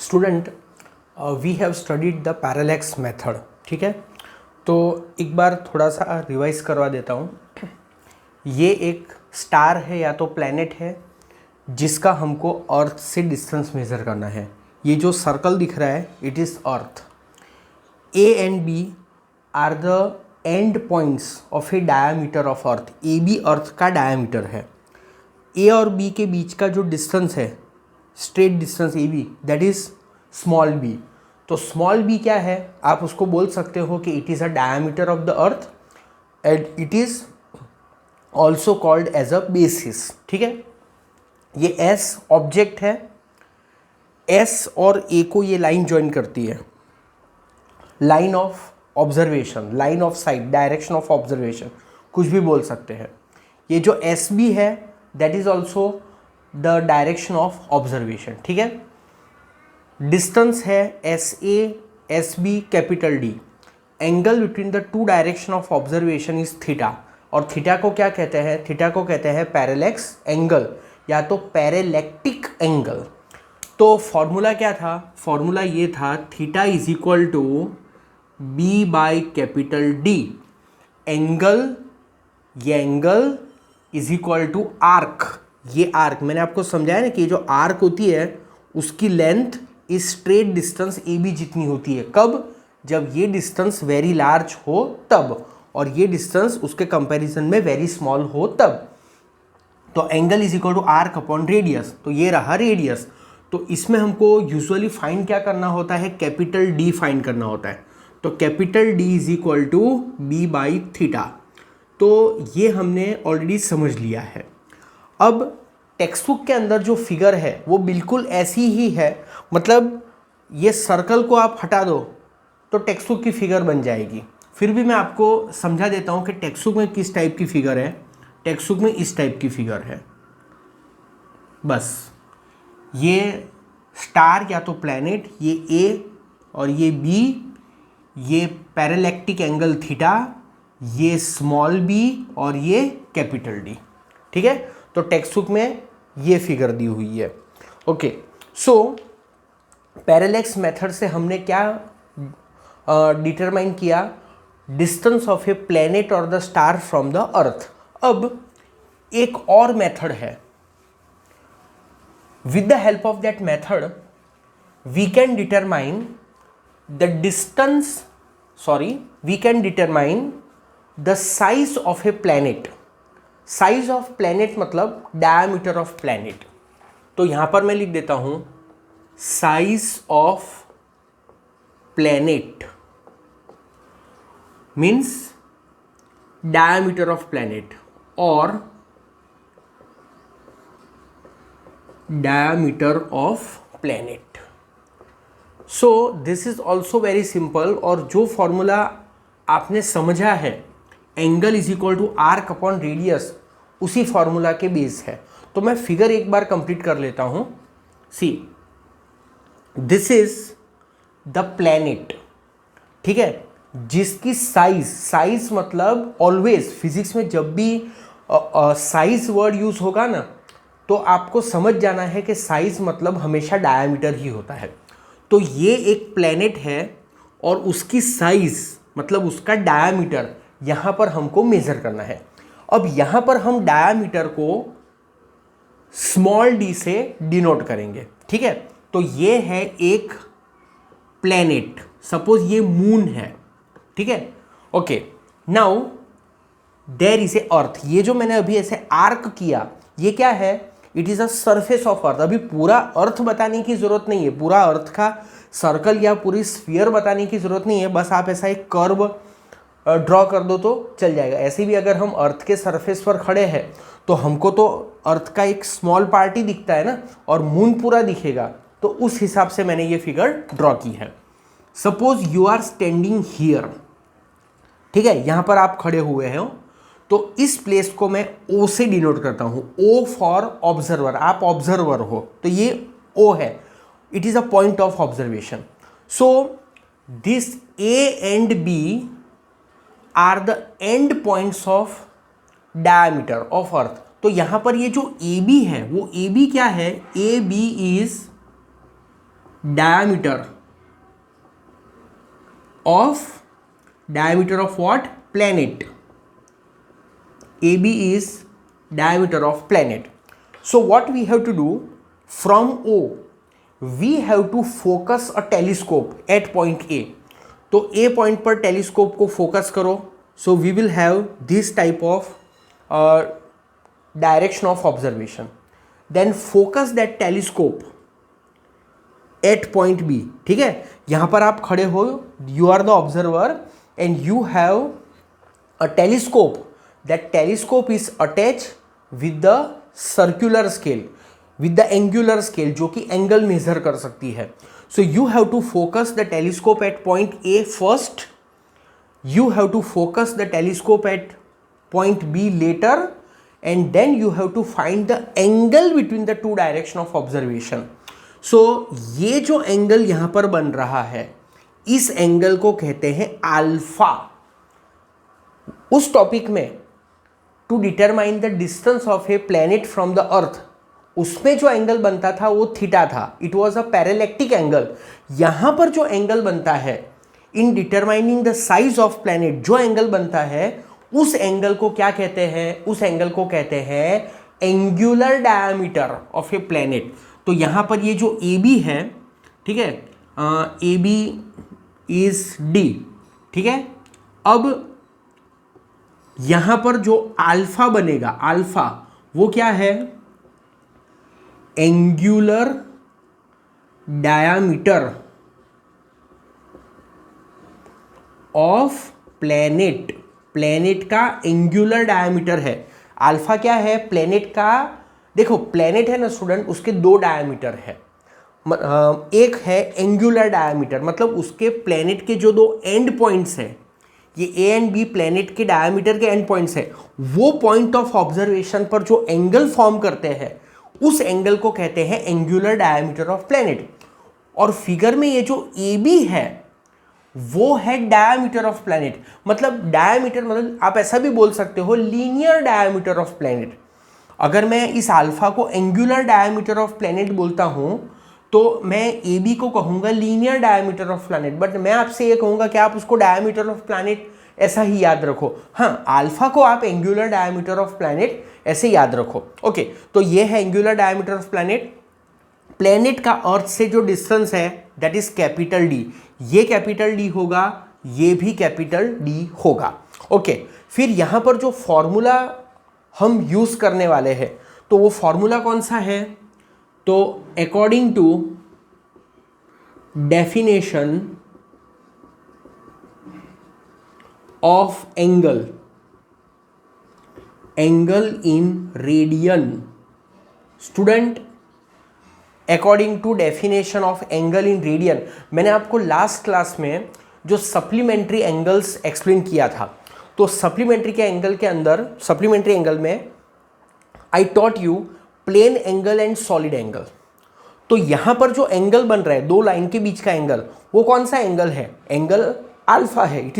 Student we have studied the parallax method. ठीक है, तो एक बार थोड़ा सा रिवाइज करवा देता हूँ। ये एक स्टार है या तो प्लैनेट है जिसका हमको अर्थ से डिस्टेंस मेज़र करना है। ये जो सर्कल दिख रहा है it is earth. A and B are the end points of a diameter of earth. A B earth का डायामीटर है। ए और बी के बीच का जो डिस्टेंस है, straight distance a b, that is small b. तो स्मॉल बी क्या है, आप उसको बोल सकते हो कि it is a diameter of the earth and it is also called as a basis. ठीक है, ये एस ऑब्जेक्ट है, एस और ए को ये लाइन ज्वाइन करती है, line of observation, line of sight, direction of observation, कुछ भी बोल सकते हैं। ये जो एस बी है that is also the direction of observation. ठीक है, डिस्टेंस है s a s b capital D. Angle between the two direction of observation is theta. और थीटा को क्या कहते हैं? थीटा को कहते हैं पैरेलैक्स एंगल या तो पैरेलैक्टिक एंगल। तो फॉर्मूला क्या था? फॉर्मूला ये था theta is equal to B by capital D. Angle, ये angle is equal to arc. ये आर्क मैंने आपको समझाया ना कि जो आर्क होती है उसकी लेंथ इस स्ट्रेट डिस्टेंस ए बी जितनी होती है। कब? जब ये डिस्टेंस वेरी लार्ज हो तब, और ये डिस्टेंस उसके कंपैरिजन में वेरी स्मॉल हो तब। तो angle is equal to arc upon radius. तो ये रहा रेडियस। तो इसमें हमको यूजुअली फाइंड क्या करना होता है? कैपिटल डी फाइंड करना होता है। तो capital d is equal to B by theta. तो ये हमने ऑलरेडी समझ लिया है। अब टेक्स्ट बुक के अंदर जो फिगर है वो बिल्कुल ऐसी ही है, मतलब ये सर्कल को आप हटा दो तो टेक्स्ट बुक की फिगर बन जाएगी। फिर भी मैं आपको समझा देता हूँ कि टेक्स्ट बुक में किस टाइप की फिगर है। टेक्स्ट बुक में इस टाइप की फिगर है। बस ये स्टार या तो प्लैनेट, ये ए और ये बी, ये पैरेलैक्टिक एंगल थीटा, ये स्मॉल बी और ये कैपिटल डी। ठीक है, तो टेक्स्ट बुक में ये फिगर दी हुई है। ओके, सो पैरेलैक्स मेथड से हमने क्या डिटरमाइन किया? डिस्टेंस ऑफ ए प्लैनेट और the star from the earth. अब एक और मेथड है। With the help of that method we can determine the distance, we can determine the size of a planet. Size of planet मतलब diameter of planet. तो यहां पर मैं लिख देता हूं size of planet means diameter of planet और diameter of planet. So this is also very simple. और जो फॉर्मूला आपने समझा है angle is equal to arc upon radius, उसी फॉर्मूला के बेस है। तो मैं फिगर एक बार कंप्लीट कर लेता हूं। सी, दिस इज द प्लैनेट। ठीक है, जिसकी साइज मतलब ऑलवेज फिजिक्स में जब भी साइज वर्ड यूज होगा ना तो आपको समझ जाना है कि साइज मतलब हमेशा डायमीटर ही होता है। तो ये एक प्लैनेट है और उसकी साइज मतलब उसका डायमीटर यहां पर हमको मेजर करना है। अब यहां पर हम डायमीटर को स्मॉल डी से डिनोट करेंगे। ठीक है, तो ये है एक प्लैनेट। सपोज ये मून है। ठीक है, okay, now there is a earth. ये जो मैंने अभी ऐसे आर्क किया ये क्या है? It is a surface of earth. अभी पूरा अर्थ बताने की जरूरत नहीं है, पूरा अर्थ का सर्कल या पूरी स्फीयर बताने की जरूरत नहीं है। बस आप ऐसा एक कर्व ड्रॉ कर दो तो चल जाएगा। ऐसे भी अगर हम अर्थ के सरफेस पर खड़े हैं तो हमको तो अर्थ का एक स्मॉल पार्ट ही दिखता है ना, और मून पूरा दिखेगा। तो उस हिसाब से मैंने ये फिगर ड्रॉ की है। Suppose you are standing here. ठीक है, यहां पर आप खड़े हुए हो तो इस प्लेस को मैं ओ से डिनोट करता हूं। ओ फॉर ऑब्जर्वर, आप ऑब्जर्वर हो तो ये ओ है। It is a point of observation. So this a and B are the end points of diameter of earth. तो यहां पर ये जो ए बी है वो ए बी क्या है? A B is diameter of what? Planet. AB is diameter of planet. So what we have to do, from O we have to focus a telescope at point A. तो A point पर telescope को focus करो. So we will have this type of direction of observation. Then focus that telescope at point B. ठीक है, यहाँ पर आप खड़े हो, you are the observer and you have a telescope. That telescope is attached with the circular scale, with the angular scale, जो कि angle measure कर सकती है. So you have to focus the telescope at point A first. You have to focus the telescope at point B later, and then you have to find the angle between the two direction of observation. So ये जो angle यहाँ पर बन रहा है, इस angle को कहते हैं अल्फा. उस टॉपिक में to determine the distance of a planet from the earth, उसमें जो एंगल बनता था वो थीटा था. It was a parallactic angle. यहाँ पर जो एंगल बनता है in determining the size of planet, जो एंगल बनता है उस एंगल को क्या कहते हैं? उस एंगल को कहते हैं angular diameter of a planet. तो यहाँ पर ये जो ए बी है, ठीक है, ए बी इज डी. ठीक है, अब यहां पर जो अल्फा बनेगा, अल्फा वो क्या है? Angular diameter of planet. Planet का एंगुलर डायमीटर है. अल्फा क्या है? प्लैनेट का, देखो प्लैनेट है ना स्टूडेंट, उसके दो डायमीटर है. एक है एंगुलर डायमीटर, मतलब उसके प्लैनेट के जो दो एंड पॉइंट्स हैं, ये ए एंड बी प्लैनेट के डायमीटर के एंड पॉइंट्स है, वो पॉइंट ऑफ ऑब्जर्वेशन पर जो एंगल फॉर्म करते हैं उस एंगल को कहते हैं एंगुलर डायमीटर ऑफ प्लैनेट. और फिगर में ये जो ए बी है वो है डायमीटर ऑफ प्लैनेट. मतलब डायमीटर, मतलब आप ऐसा भी बोल सकते हो लीनियर डायमीटर ऑफ प्लैनेट. अगर मैं इस अल्फा को एंगुलर डायमीटर ऑफ प्लैनेट बोलता हूं तो मैं ए बी को कहूँगा linear diameter of planet. But मैं आपसे ये कहूँगा कि आप उसको डायमीटर ऑफ प्लैनेट ऐसा ही याद रखो. हाँ, अल्फा को आप एंगुलर डायमीटर ऑफ प्लैनेट ऐसे याद रखो. ओके, तो ये है angular diameter of planet. Planet का अर्थ से जो डिस्टेंस है दैट इज कैपिटल डी. ये कैपिटल डी होगा, ये भी कैपिटल डी होगा. ओके, फिर यहाँ पर जो फॉर्मूला हम यूज़ करने वाले हैं, तो वो फॉर्मूला कौन सा है? तो according to definition of angle in radian. Student, according to definition of angle in radian, मैंने आपको लास्ट क्लास में जो सप्लीमेंट्री एंगल्स एक्सप्लेन किया था, तो सप्लीमेंट्री के एंगल के अंदर, सप्लीमेंट्री एंगल में I taught you plane angle and solid angle. तो यहां पर जो एंगल बन रहा है, दो लाइन के बीच का एंगल, वो कौन सा एंगल है? एंगल अल्फा है. It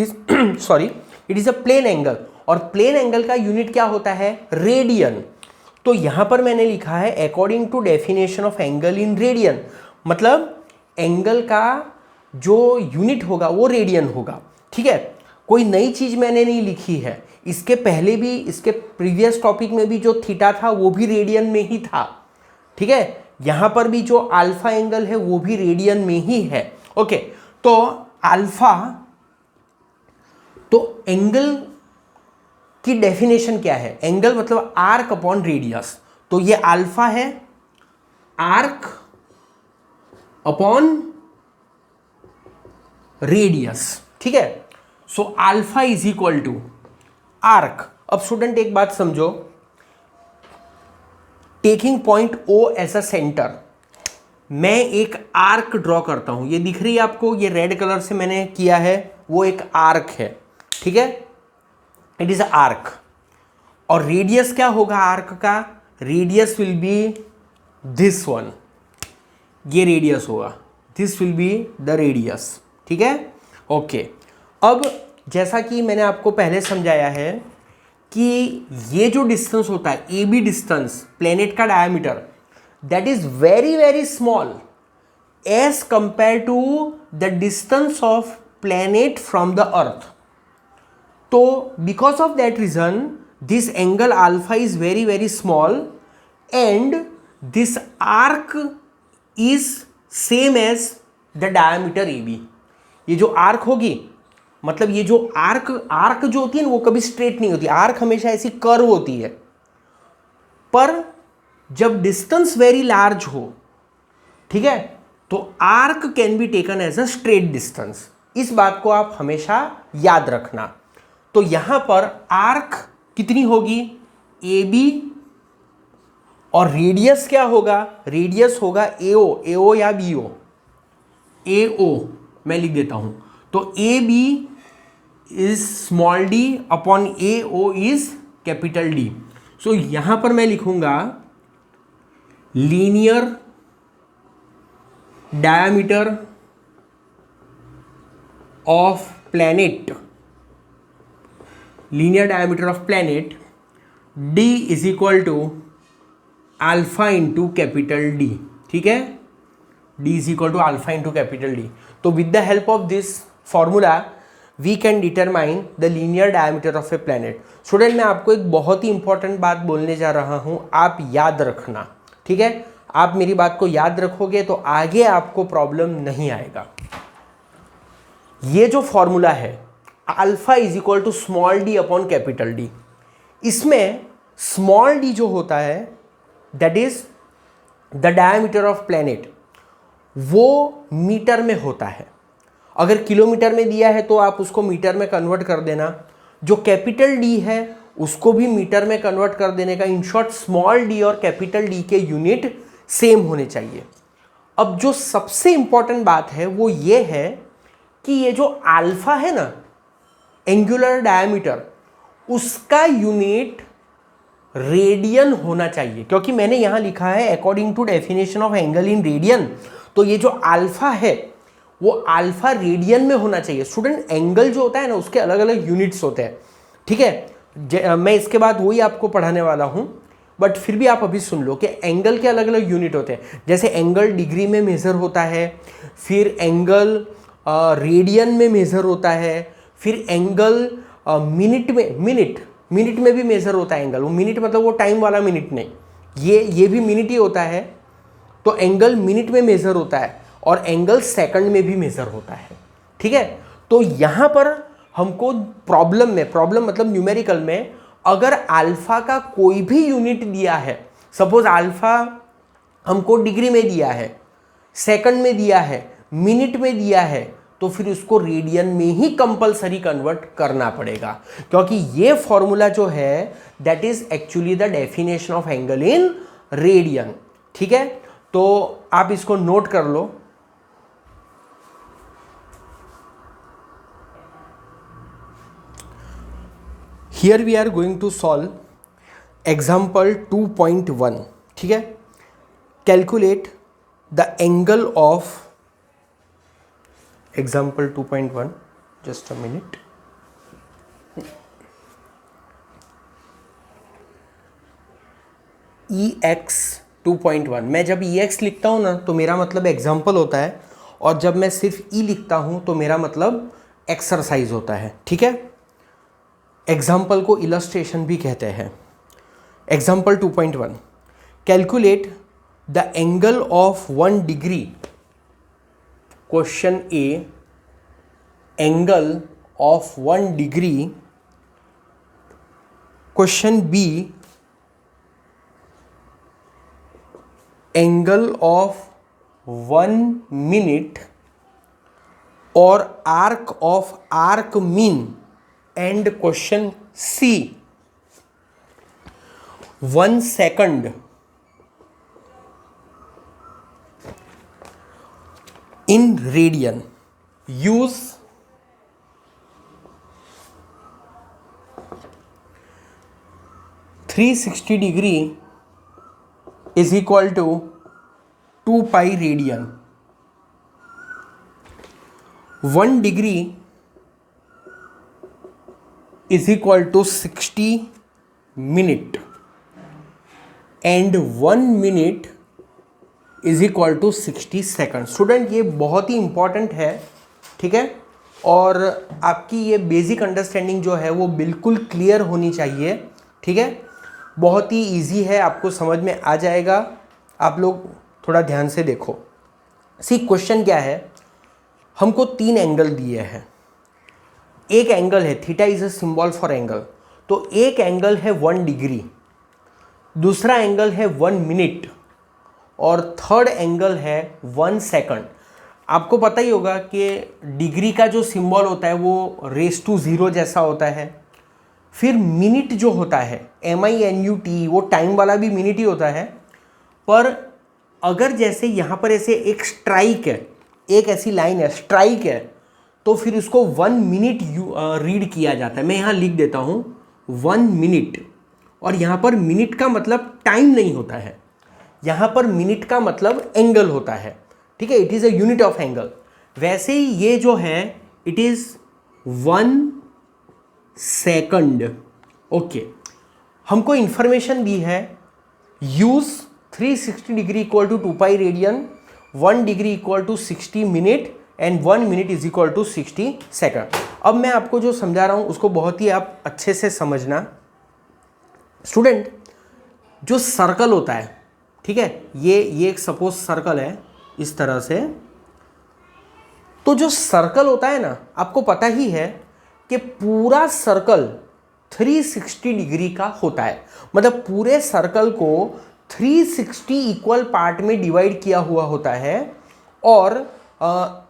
is a plane angle. और प्लेन एंगल का यूनिट क्या होता है? रेडियन. तो यहां पर मैंने लिखा है according to definition of angle in radian, मतलब एंगल का जो यूनिट होगा वो रेडियन होगा. ठीक है, कोई नई चीज मैंने नहीं लिखी है. इसके पहले भी, इसके प्रीवियस टॉपिक में भी जो थीटा था वो भी रेडियन में ही था. ठीक है, यहां पर भी जो अल्फा एंगल है वो भी रेडियन में ही है. ओके, तो अल्फा, तो एंगल की डेफिनेशन क्या है? एंगल मतलब आर्क अपॉन रेडियस. तो ये अल्फा है, आर्क अपॉन रेडियस. ठीक है, so alpha is equal to arc. अब स्टूडेंट एक बात समझो, taking point o as a centre, मैं एक आर्क ड्रॉ करता हूं. ये दिख रही है आपको, ये रेड कलर से मैंने किया है, वो एक आर्क है. ठीक है, इट इज अ आर्क. और रेडियस क्या होगा आर्क का? Radius will be this one. ये रेडियस होगा, this will be the radius. ठीक है, ओके. अब जैसा कि मैंने आपको पहले समझाया है कि ये जो डिस्टेंस होता है, ए बी डिस्टेंस, प्लेनेट का diameter, that is very very small. As compare to the distance of planet from the earth. तो because of that reason this angle alpha is very very small and this arc is same as the diameter A B. ये जो arc होगी, मतलब ये जो arc जो होती है ना, वो कभी स्ट्रेट नहीं होती. आर्क हमेशा ऐसी कर्व होती है. पर जब डिस्टेंस वेरी लार्ज हो, ठीक है, तो arc can be taken as a straight distance. इस बात को आप हमेशा याद रखना. तो यहां पर आर्क कितनी होगी, ए बी, और रेडियस क्या होगा, रेडियस होगा एओ या बीओ. एओ मैं लिख देता हूं. तो A B is small d upon AO is capital D. So यहां पर मैं लिखूंगा linear diameter of planet, linear diameter of planet d is equal to alpha into capital D. ठीक है, d is equal to alpha into capital D. तो with the help of this formula we can determine the linear diameter of a planet. Student, मैं आपको एक बहुत ही important बात बोलने जा रहा हूं, आप याद रखना. ठीक है, आप मेरी बात को याद रखोगे तो आगे आपको प्रॉब्लम नहीं आएगा. ये जो फॉर्मूला है alpha is equal to small d upon capital d, इसमें स्मॉल डी जो होता है that is the diameter of planet, वो मीटर में होता है. अगर किलोमीटर में दिया है तो आप उसको मीटर में कन्वर्ट कर देना. जो कैपिटल डी है उसको भी मीटर में कन्वर्ट कर देने का. इन शॉर्ट स्मॉल डी और कैपिटल डी के यूनिट सेम होने चाहिए. अब जो सबसे इंपॉर्टेंट बात है वो ये है कि ये जो अल्फा है ना, एंगुलर डायमीटर, उसका यूनिट रेडियन होना चाहिए. क्योंकि मैंने यहां लिखा है according to definition of angle in radian, तो ये जो अल्फा है वो अल्फा रेडियन में होना चाहिए. स्टूडेंट, एंगल जो होता है ना उसके अलग अलग यूनिट्स होते हैं. ठीक है, मैं इसके बाद वही आपको पढ़ाने वाला हूं, बट फिर भी आप अभी सुन लो कि एंगल के अलग अलग यूनिट होते हैं. जैसे एंगल डिग्री में मेजर होता है, फिर एंगल रेडियन में मेजर होता है, फिर एंगल मिनट में भी मेजर होता है एंगल. वो मिनट मतलब वो टाइम वाला मिनट नहीं, ये भी मिनट ही होता है. तो एंगल मिनट में मेजर होता है और एंगल सेकंड में भी मेजर होता है. ठीक है, तो यहां पर हमको प्रॉब्लम मतलब न्यूमेरिकल में अगर अल्फा का कोई भी यूनिट दिया है, सपोज अल्फा हमको डिग्री में दिया है, सेकंड में दिया है, मिनट में दिया है, तो फिर उसको रेडियन में ही कंपलसरी कन्वर्ट करना पड़ेगा. क्योंकि ये फॉर्मूला जो है that is actually the definition of angle in radian. ठीक है, तो आप इसको नोट कर लो. Here we are going to solve example 2.1. ठीक है, calculate the angle of example 2.1. just a minute. EX 2.1. मैं जब EX लिखता हूँ ना तो मेरा मतलब एग्जाम्पल होता है, और जब मैं सिर्फ E लिखता हूँ तो मेरा मतलब एक्सरसाइज होता है. ठीक है, एग्जाम्पल को इलस्ट्रेशन भी कहते हैं. Example 2.1. Calculate the angle of 1 degree. Question A, angle of 1 degree. Question B, angle of 1 minute और arc of arc mean. And question C, 1 second in radian. Use (360° is equal to 2 pi radian. 1 degree is equal to 60 minute and 1 minute is equal to 60 second. Student ये बहुत ही important है, ठीक है, और आपकी ये basic understanding जो है वो बिल्कुल क्लियर होनी चाहिए, ठीक है। बहुत ही इजी है, आपको समझ में आ जाएगा। आप लोग थोड़ा ध्यान से देखो। सी क्वेश्चन क्या है, हमको 3 एंगल दिए हैं। एक एंगल है, theta is a symbol for angle, तो एक एंगल है 1 डिग्री, दूसरा एंगल है 1 मिनट और थर्ड एंगल है 1 सेकंड। आपको पता ही होगा कि डिग्री का जो सिंबल होता है वो रेस टू 0 जैसा होता है। फिर मिनट जो होता है MINUT, वो टाइम वाला भी मिनट ही होता है। पर अगर जैसे यहाँ पर ऐसे एक स्ट्राइक है, एक ऐसी लाइन है, स्ट्राइक है, तो फिर उसको 1 मिनट रीड किया जाता है। मैं यहाँ लिख देता हूँ 1 मिनट, और यहाँ पर मिनट का मतलब टाइम नहीं होता है, यहाँ पर मिनट का मतलब एंगल होता है, ठीक है। It is a unit of angle. वैसे ही ये जो है इट इज़ 1 सेकंड। ओके, हमको इंफॉर्मेशन दी है, use 360 degree equal to 2 pi radian, 1 degree equal to 60 minute and 1 minute is equal to 60 second. अब मैं आपको जो समझा रहा हूँ उसको बहुत ही आप अच्छे से समझना। स्टूडेंट, जो सर्कल होता है, ठीक है, ये एक सपोज सर्कल है इस तरह से, तो जो सर्कल होता है ना, आपको पता ही है कि पूरा सर्कल 360 डिग्री का होता है। मतलब पूरे सर्कल को 360 इक्वल पार्ट में डिवाइड किया हुआ होता है, और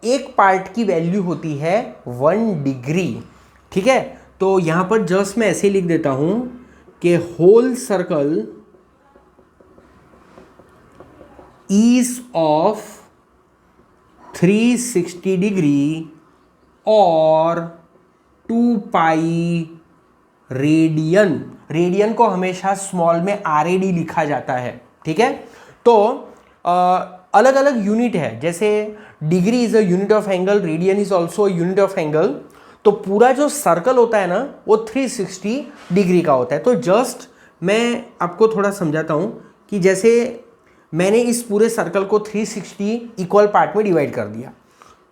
एक पार्ट की वैल्यू होती है 1 डिग्री, ठीक है। तो यहाँ पर जस्ट मैं ऐसे लिख देता हूँ कि whole circle is of 360 degree और 2 पाई रेडियन। रेडियन को हमेशा स्मॉल में RAD लिखा जाता है, ठीक है। तो अलग अलग यूनिट है, जैसे degree is a unit of angle, radian is also unit of angle. तो पूरा जो सर्कल होता है ना वो 360 डिग्री का होता है। तो जस्ट मैं आपको थोड़ा समझाता हूँ कि जैसे मैंने इस पूरे सर्कल को 360 इक्वल पार्ट में डिवाइड कर दिया,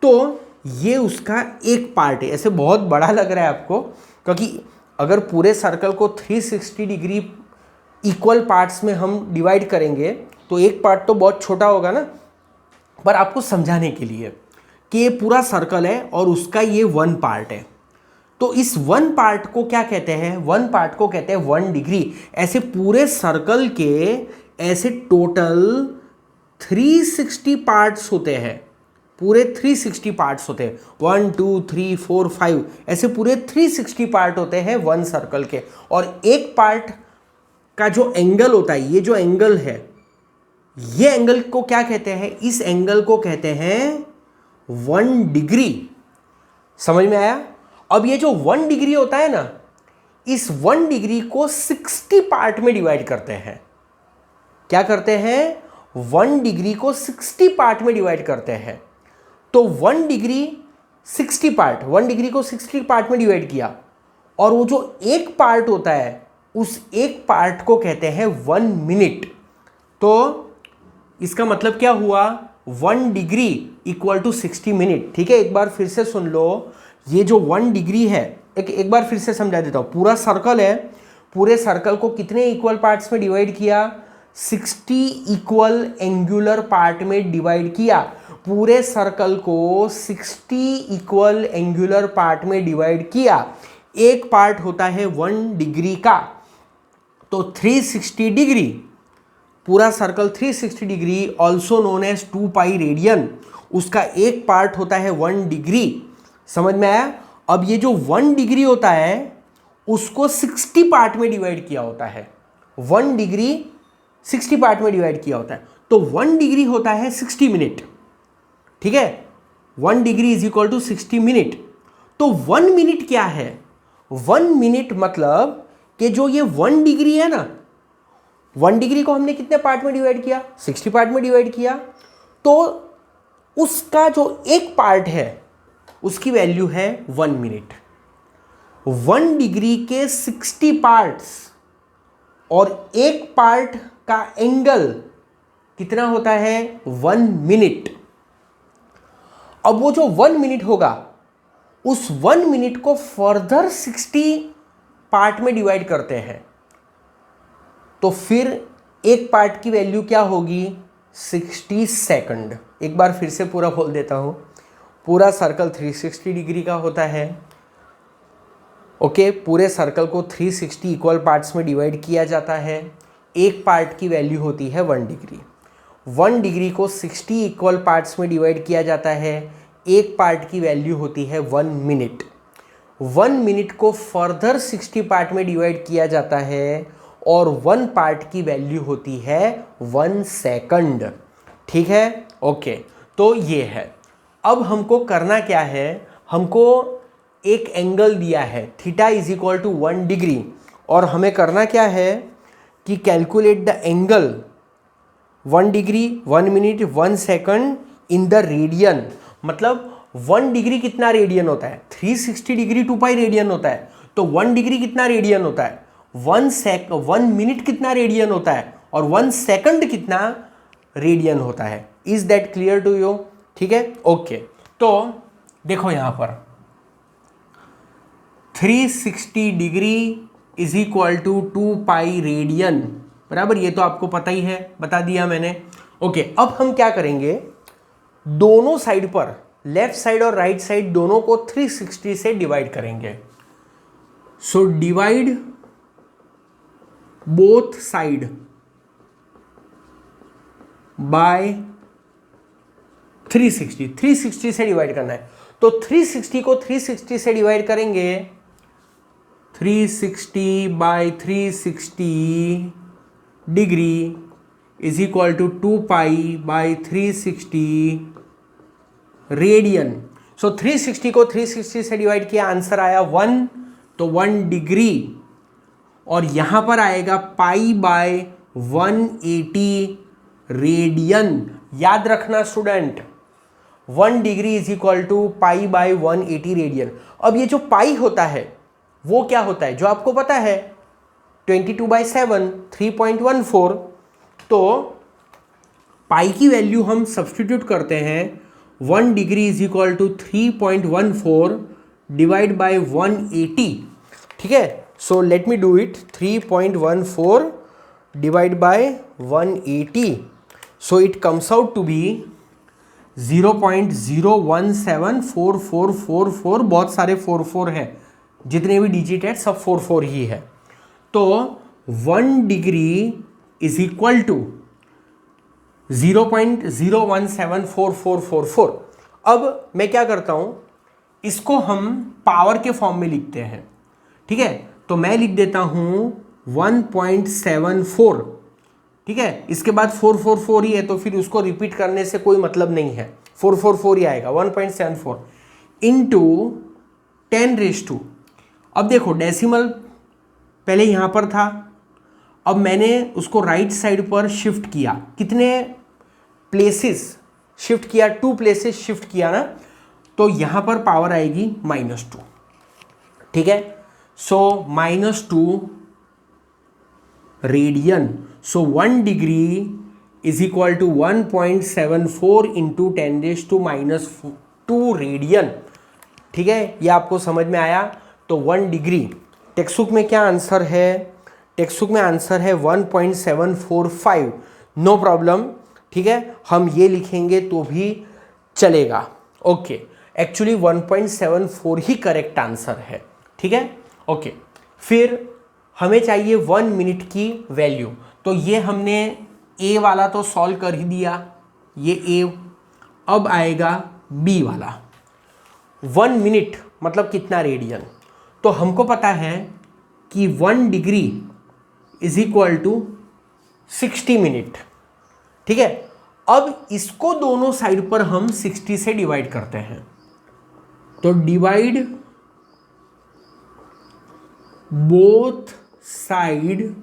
तो ये उसका एक पार्ट है। ऐसे बहुत बड़ा लग रहा है आपको, क्योंकि अगर पूरे सर्कल को 360 डिग्री इक्वल पार्ट्स में हम डिवाइड करेंगे तो एक पार्ट तो बहुत छोटा होगा ना। पर आपको समझाने के लिए कि ये पूरा सर्कल है और उसका ये 1 पार्ट है, तो इस 1 पार्ट को क्या कहते हैं, 1 पार्ट को कहते हैं 1 डिग्री। ऐसे पूरे सर्कल के ऐसे टोटल 360 पार्ट्स होते हैं, पूरे 360 पार्ट्स होते हैं, 1 2 3 4 5, ऐसे पूरे 360 पार्ट होते हैं 1 सर्कल के। और एक पार्ट का जो एंगल होता है, ये जो एंगल है, ये एंगल को क्या कहते हैं, इस एंगल को कहते हैं 1 डिग्री। समझ में आया? अब ये जो 1 डिग्री होता है ना, इस 1 डिग्री को 60 पार्ट में डिवाइड करते हैं। क्या करते हैं? 1 डिग्री को 60 पार्ट में डिवाइड करते हैं। तो 1 डिग्री 60 पार्ट, 1 डिग्री को 60 पार्ट में डिवाइड किया, और वो जो एक पार्ट होता है उस एक पार्ट को कहते हैं 1 मिनट। तो इसका मतलब क्या हुआ, 1 डिग्री इक्वल टू 60 मिनट, ठीक है। एक बार फिर से सुन लो, ये जो 1 डिग्री है, एक बार फिर से समझा देता हूँ। पूरा सर्कल है, पूरे सर्कल को कितने इक्वल पार्ट्स में डिवाइड किया, 60 इक्वल एंगुलर पार्ट में डिवाइड किया। पूरे सर्कल को 60 इक्वल एंगुलर पार्ट में डिवाइड किया। एक पार्ट होता है 1 डिग्री का, तो 360 डिग्री, पूरा circle 360 degree also known as 2 pi radian, उसका एक पार्ट होता है 1 डिग्री। समझ में आया? अब ये जो 1 डिग्री होता है उसको 60 पार्ट में डिवाइड किया होता है, 1 डिग्री 60 पार्ट में डिवाइड किया होता है, तो 1 डिग्री होता है 60 मिनट, ठीक है। 1 degree is equal to 60 minute. तो 1 मिनट क्या है? 1 मिनट मतलब कि जो ये 1 डिग्री है ना, 1 डिग्री को हमने कितने पार्ट में डिवाइड किया, 60 पार्ट में डिवाइड किया, तो उसका जो एक पार्ट है उसकी वैल्यू है 1 मिनट। 1 डिग्री के 60 पार्ट्स और एक पार्ट का एंगल कितना होता है 1 मिनट। अब वो जो 1 मिनट होगा उस 1 मिनट को फर्दर 60 पार्ट में डिवाइड करते हैं, तो फिर एक पार्ट की वैल्यू क्या होगी 60 सेकंड। एक बार फिर से पूरा बोल देता हूँ, पूरा सर्कल 360 डिग्री का होता है। ओके, पूरे सर्कल को 360 इक्वल पार्ट्स में डिवाइड किया जाता है। एक पार्ट की वैल्यू होती है 1 डिग्री। 1 डिग्री को 60 इक्वल पार्ट्स में डिवाइड किया जाता है। एक पार्ट की वैल्यू होती है 1 मिनट। 1 मिनट को फर्दर 60 पार्ट में डिवाइड किया जाता है और 1 पार्ट की वैल्यू होती है 1 सेकंड। ठीक है, ओके, तो ये है। अब हमको करना क्या है, हमको एक एंगल दिया है theta is equal to 1 degree, और हमें करना क्या है कि calculate the angle 1 degree 1 minute 1 second in the radian. मतलब 1 डिग्री कितना रेडियन होता है, 360 डिग्री 2 पाई रेडियन होता है, तो 1 डिग्री कितना रेडियन होता है, 1 मिनट कितना रेडियन होता है, और 1 सेकंड कितना रेडियन होता है। Is that clear to you? ठीक है, ओके। तो देखो यहां पर 360 degree is equal to 2 pi radian, बराबर, ये तो आपको पता ही है, बता दिया मैंने। ओके, अब हम क्या करेंगे, दोनों साइड पर, लेफ्ट साइड और राइट साइड दोनों को 360 से डिवाइड करेंगे। So divide both side by 360 से डिवाइड करना है। तो 360 को 360 से डिवाइड करेंगे, 360 by 360 degree is equal to 2 pi by 360 radian. So 360 को 360 से डिवाइड किया, आंसर आया 1, तो 1 डिग्री, और यहां पर आएगा पाई बाय 180 रेडियन। याद रखना student, 1 degree is equal to pi by 180 radian. अब ये जो पाई होता है वो क्या होता है, जो आपको पता है 22/7 3.14। तो पाई की वैल्यू हम सब्सटीट्यूट करते हैं, 1 degree is equal to 3.14 divide by 180। ठीक है, so let me do it, 3.14 divide by 180, so it comes out to be 0.01744444। बहुत सारे 44 है, जितने भी डिजिट है सब 44 ही है। तो 1 डिग्री इज इक्वल टू 0.01744444। अब मैं क्या करता हूं, इसको हम पावर के फॉर्म में लिखते हैं। ठीक है, तो मैं लिख देता हूं 1.74। ठीक है, इसके बाद 444 ही है, तो फिर उसको रिपीट करने से कोई मतलब नहीं है, 444 ही आएगा। 1.74 इंटू 10⁻²। अब देखो डेसिमल पहले यहां पर था, अब मैंने उसको राइट साइड पर शिफ्ट किया, कितने प्लेसेस शिफ्ट किया, 2 प्लेसेस शिफ्ट किया ना, तो यहां पर पावर आएगी -2। ठीक है, so -2 radian. So 1 degree is equal to 1.74 into 10⁻² radian. ठीक है, ये आपको समझ में आया? तो 1 डिग्री टेक्स्ट में क्या आंसर है, टेक्स्ट में आंसर है 1.745। नो प्रॉब्लम, ठीक है, हम ये लिखेंगे तो भी चलेगा। ओके, एक्चुअली 1.74 ही करेक्ट आंसर है। ठीक है, ओके, फिर हमें चाहिए 1 मिनट की वैल्यू। तो ये हमने ए वाला तो सॉल्व कर ही दिया, ये ए। अब आएगा बी वाला, 1 मिनट मतलब कितना रेडियन। तो हमको पता है कि 1 degree is equal to 60 minute. ठीक है, अब इसको दोनों साइड पर हम 60 से डिवाइड करते हैं, तो डिवाइड बोथ साइड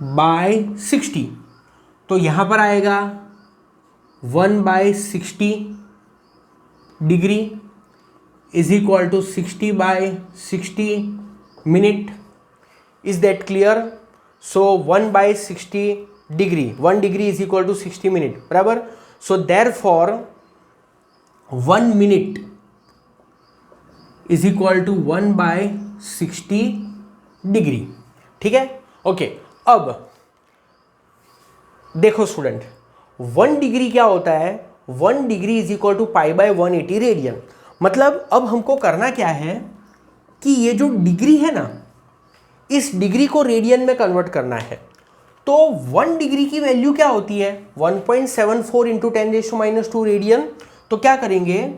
बाय 60। तो यहां पर आएगा 1/60 degree is equal to 60/60 minute. Is that clear? So 1/60 degree, 1 degree is equal to 60 minute, बराबर। So therefore 1 minute is equal to 1/60 degree, ठीक है। ओके, अब देखो स्टूडेंट, 1 डिग्री क्या होता है, 1 degree is equal to π/180 radian. मतलब अब हमको करना क्या है कि ये जो डिग्री है ना, इस डिग्री को रेडियन में कन्वर्ट करना है। तो 1 डिग्री की वैल्यू क्या होती है, 1.74 इंटू 10⁻² रेडियन। तो क्या करेंगे,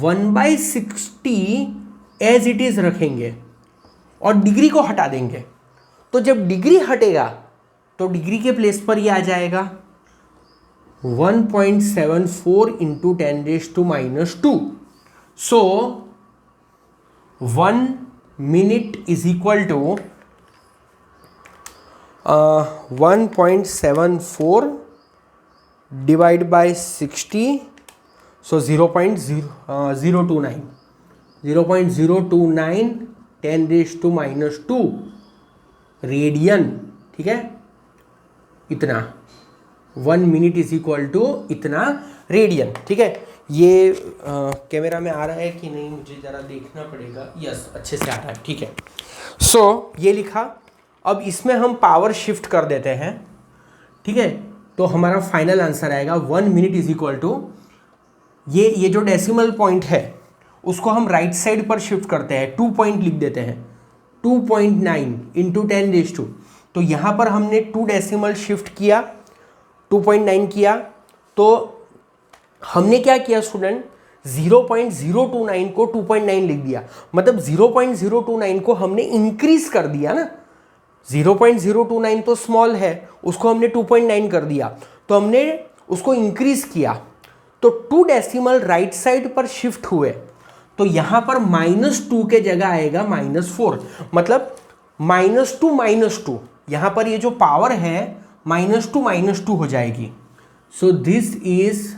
1/60 एज इट इज रखेंगे और डिग्री को हटा देंगे। तो जब डिग्री हटेगा तो डिग्री के प्लेस पर ये आ जाएगा 1.74 into 10⁻²। So 1 minute is equal to 1.74 divide by 60, so 0.029 10⁻² radian, ठीक है। इतना 1 मिनट इज इक्वल टू इतना रेडियन, ठीक है। ये कैमरा में आ रहा है कि नहीं मुझे ज़रा देखना पड़ेगा। यस, अच्छे से आ रहा है, ठीक है। सो ये लिखा। अब इसमें हम पावर शिफ्ट कर देते हैं, ठीक है। तो हमारा फाइनल आंसर आएगा 1 मिनट इज इक्वल टू, ये जो डेसिमल पॉइंट है उसको हम राइट साइड पर शिफ्ट करते हैं, 2 पॉइंट लिख देते हैं, 2.9 इंटू 10⁻²। तो यहाँ पर हमने 2 डेसिमल शिफ्ट किया, 2.9 किया। तो हमने क्या किया स्टूडेंट, 0.029 को 2.9 लिख दिया। मतलब 0.029 को हमने इंक्रीज कर दिया ना, 0.029 तो स्मॉल है, उसको हमने 2.9 कर दिया, तो हमने उसको इंक्रीज किया। तो 2 डेसिमल राइट साइड पर शिफ्ट हुए, तो यहां पर -2 के जगह आएगा -4। मतलब -2 यहां पर ये जो पावर है -2 हो जाएगी। सो दिस इज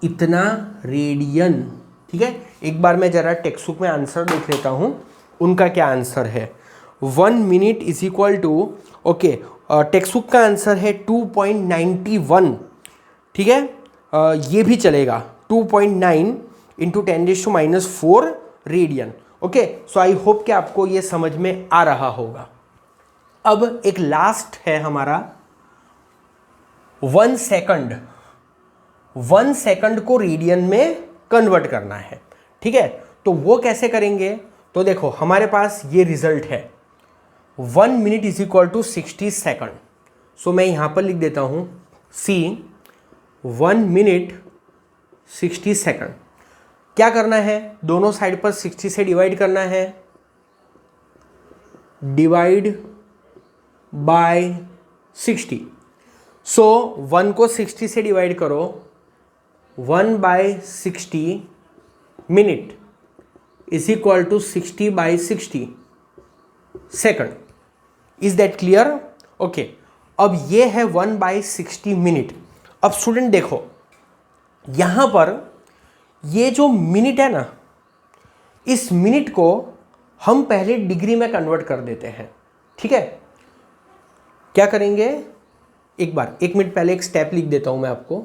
इतना रेडियन, ठीक है। एक बार मैं जरा टेक्स्ट बुक में आंसर देख लेता हूं उनका क्या आंसर है। 1 minute is equal to, okay, textbook का आंसर है 2.91, ठीक है। ये भी चलेगा, 2.9 into 10⁻⁴ radian. Okay, so I hope कि आपको ये समझ में आ रहा होगा। अब एक लास्ट है हमारा 1 सेकंड। 1 सेकंड को रेडियन में कन्वर्ट करना है, ठीक है। तो वो कैसे करेंगे, तो देखो हमारे पास ये रिजल्ट है, 1 minute is equal to 60 second. So मैं यहां पर लिख देता हूं सी 1 मिनट 60 सेकंड। क्या करना है, दोनों साइड पर 60 से डिवाइड करना है, डिवाइड बाय 60। सो 1 को 60 से डिवाइड करो, 1/60 minute is equal to 60/60 second. Is that clear? Okay, अब ये है 1/60 मिनट। अब स्टूडेंट देखो यहां पर ये जो मिनट है ना, इस मिनट को हम पहले डिग्री में कन्वर्ट कर देते हैं, ठीक है। क्या करेंगे, एक बार 1 मिनट पहले एक स्टेप लिख देता हूं मैं, आपको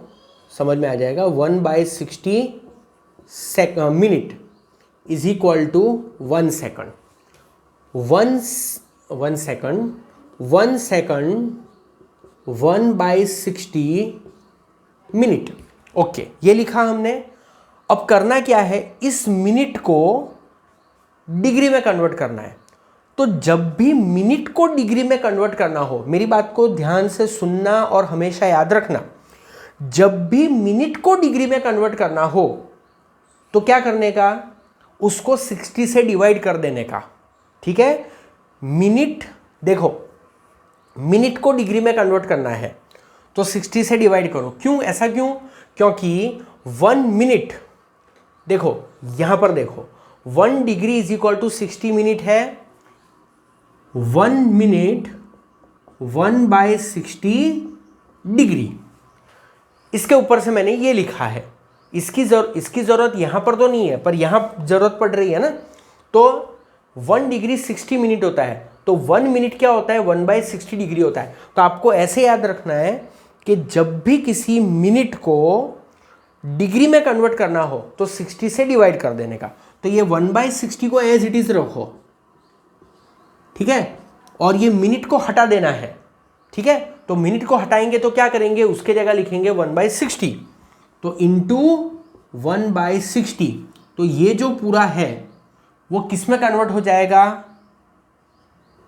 समझ में आ जाएगा। 1/60 minute is equal to 1 second. 1 second 1/60 minute. Okay, ये लिखा हमने। अब करना क्या है, इस मिनट को डिग्री में कन्वर्ट करना है। तो जब भी मिनट को डिग्री में कन्वर्ट करना हो, मेरी बात को ध्यान से सुनना और हमेशा याद रखना, जब भी मिनट को डिग्री में कन्वर्ट करना हो तो क्या करने का, उसको 60 से डिवाइड कर देने का, ठीक है। मिनट, देखो मिनट को डिग्री में कन्वर्ट करना है तो 60 से डिवाइड करो। क्यों, ऐसा क्यों, क्योंकि 1 मिनट, देखो यहां पर देखो 1 degree is equal to 60 minute है। 1 मिनट 1/60 डिग्री, इसके ऊपर से मैंने ये लिखा है। इसकी जरूरत यहां पर तो नहीं है, पर यहां जरूरत पड़ रही है ना। तो 1 डिग्री 60 मिनट होता है, तो तो 1 मिनट क्या होता है, 1/60 डिग्री होता है। तो आपको ऐसे याद रखना है कि जब भी किसी मिनट को डिग्री में कन्वर्ट करना हो तो 60 से डिवाइड कर देने का। तो ये 1/60 को एज इट इज रखो, ठीक है, और ये मिनट को हटा देना है, ठीक है। तो मिनट को हटाएंगे तो क्या करेंगे, उसके जगह लिखेंगे 1/60, तो इंटू 1/60। तो ये जो पूरा है वो किस में कन्वर्ट हो जाएगा,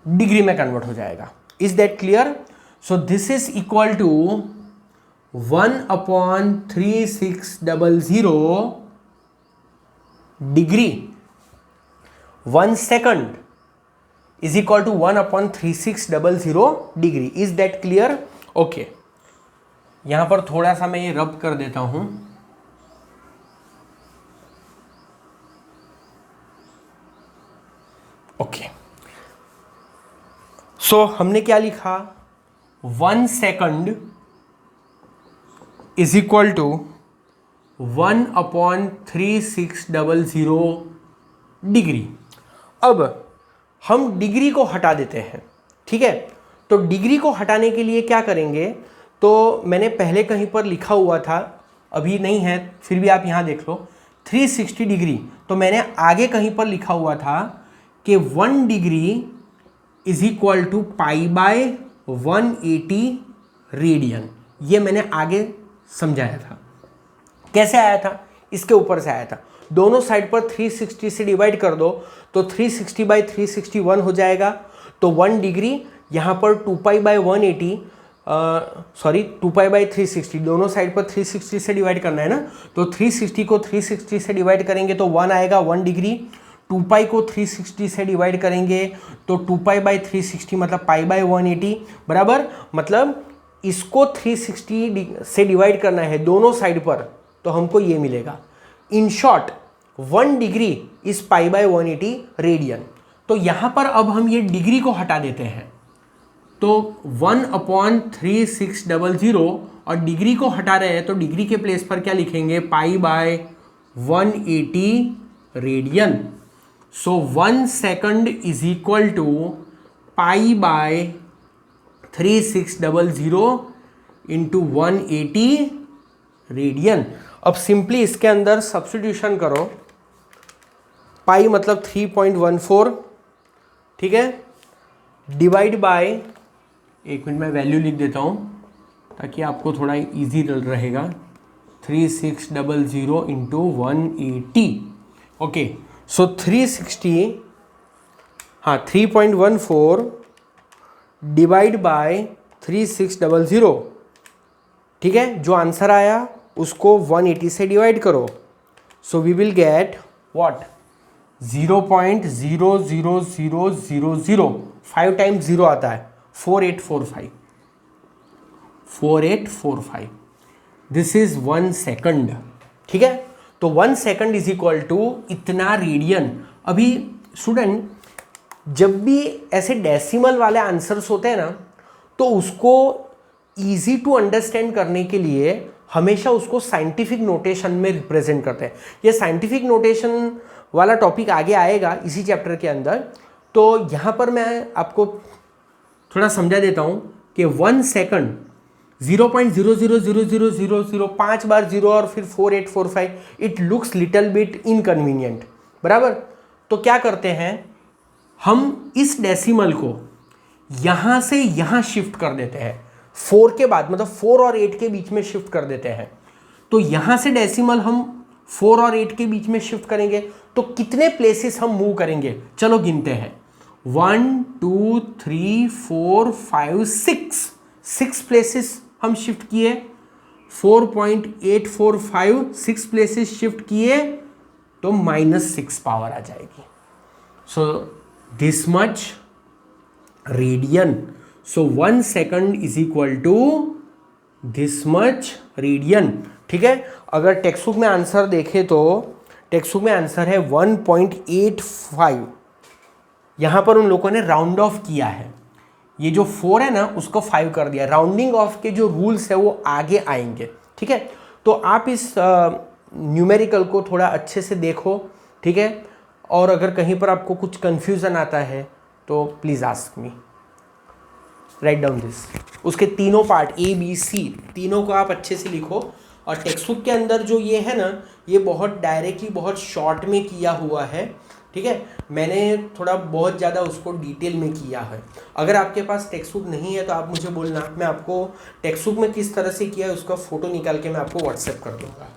डिग्री में कन्वर्ट हो जाएगा। Is that clear? So this is equal to 1/3600 degree. 1 second is equal to 1/3600 degree. Is that clear? Okay, यहां पर थोड़ा सा मैं ये रब कर देता हूं। ओके, सो हमने क्या लिखा, 1 second is equal to 1/3600 degree. अब हम डिग्री को हटा देते हैं, ठीक है। तो डिग्री को हटाने के लिए क्या करेंगे, तो मैंने पहले कहीं पर लिखा हुआ था, अभी नहीं है, फिर भी आप यहाँ देख लो, 360 डिग्री। तो मैंने आगे कहीं पर लिखा हुआ था कि 1 degree is equal to π/180 radian. ये मैंने आगे समझाया था। कैसे आया था, इसके ऊपर से आया था। दोनों साइड पर 360 से डिवाइड कर दो तो 360/361 हो जाएगा। तो 1 डिग्री यहाँ पर 2π/180, सॉरी 2π/360, दोनों साइड पर 360 से डिवाइड करना है ना। तो 360 को 360 से डिवाइड करेंगे तो 1 आएगा, 1 डिग्री। 2π को 360 से डिवाइड करेंगे तो 2π/360 मतलब π/180 बराबर। मतलब इसको 360 से डिवाइड करना है दोनों साइड पर, तो हमको ये मिलेगा। In short 1 degree is π/180 radian. तो यहां पर अब हम ये डिग्री को हटा देते हैं, तो 1/3600 और डिग्री को हटा रहे हैं तो डिग्री के प्लेस पर क्या लिखेंगे, π/180 radian. So 1 second is equal to π/3600 into 180 radian. अब सिंपली इसके अंदर सब्स्टिट्यूशन करो, पाई मतलब 3.14, ठीक है, डिवाइड बाय, एक मिनट में वैल्यू लिख देता हूँ ताकि आपको थोड़ा इजी रहेगा, 3600 इंटू 180। ओके, सो 360, हाँ 3.14 डिवाइड बाय 3600, ठीक है। जो आंसर आया उसको 180 से डिवाइड करो, so we will get what, 0.00000, 5 times 0 आता है, 4845। दिस इज 1 सेकंड, ठीक है। तो 1 सेकंड इज इक्वल टू इतना रेडियन। अभी स्टूडेंट, जब भी ऐसे डेसिमल वाले आंसर्स होते हैं ना, तो उसको इजी टू अंडरस्टैंड करने के लिए हमेशा उसको साइंटिफिक नोटेशन में रिप्रेजेंट करते हैं। ये साइंटिफिक नोटेशन वाला टॉपिक आगे आएगा इसी चैप्टर के अंदर। तो यहाँ पर मैं आपको थोड़ा समझा देता हूँ कि 1 सेकंड 0.000000, 5 बार 0 और फिर 4845, it looks little bit inconvenient, बराबर। तो क्या करते हैं, हम इस डेसिमल को यहाँ से यहाँ शिफ्ट कर देते हैं, 4 के बाद, मतलब 4 और 8 के बीच में शिफ्ट कर देते हैं। तो यहाँ से डेसिमल हम 4 और 8 के बीच में शिफ्ट करेंगे तो कितने प्लेसेस हम मूव करेंगे, चलो गिनते हैं। 1 2 3 4 5 6 प्लेसेस हम शिफ्ट किए, 4.845, 6 प्लेसेस शिफ्ट किए तो -6 पावर आ जाएगी। So this much radian. So 1 second is equal to this much radian, ठीक है। अगर टेक्स्ट बुक में आंसर देखें तो टेक्स्ट बुक में आंसर है 1.85। यहाँ पर उन लोगों ने राउंड ऑफ किया है, ये जो 4 है ना उसको 5 कर दिया। राउंडिंग ऑफ के जो रूल्स है वो आगे आएंगे, ठीक है। तो आप इस न्यूमेरिकल को थोड़ा अच्छे से देखो, ठीक है। और अगर कहीं पर आपको कुछ कन्फ्यूज़न आता है तो please ask me, write down this. उसके तीनों पार्ट ABC तीनों को आप अच्छे से लिखो। और टेक्स्ट बुक के अंदर जो ये है ना, ये बहुत डायरेक्टली बहुत शॉर्ट में किया हुआ है, ठीक है। मैंने थोड़ा बहुत ज़्यादा उसको डिटेल में किया है। अगर आपके पास टेक्स्ट बुक नहीं है तो आप मुझे बोलना, मैं आपको टेक्स्ट बुक में किस तरह से किया है उसका फ़ोटो निकाल के मैं आपको व्हाट्सएप कर दूँगा।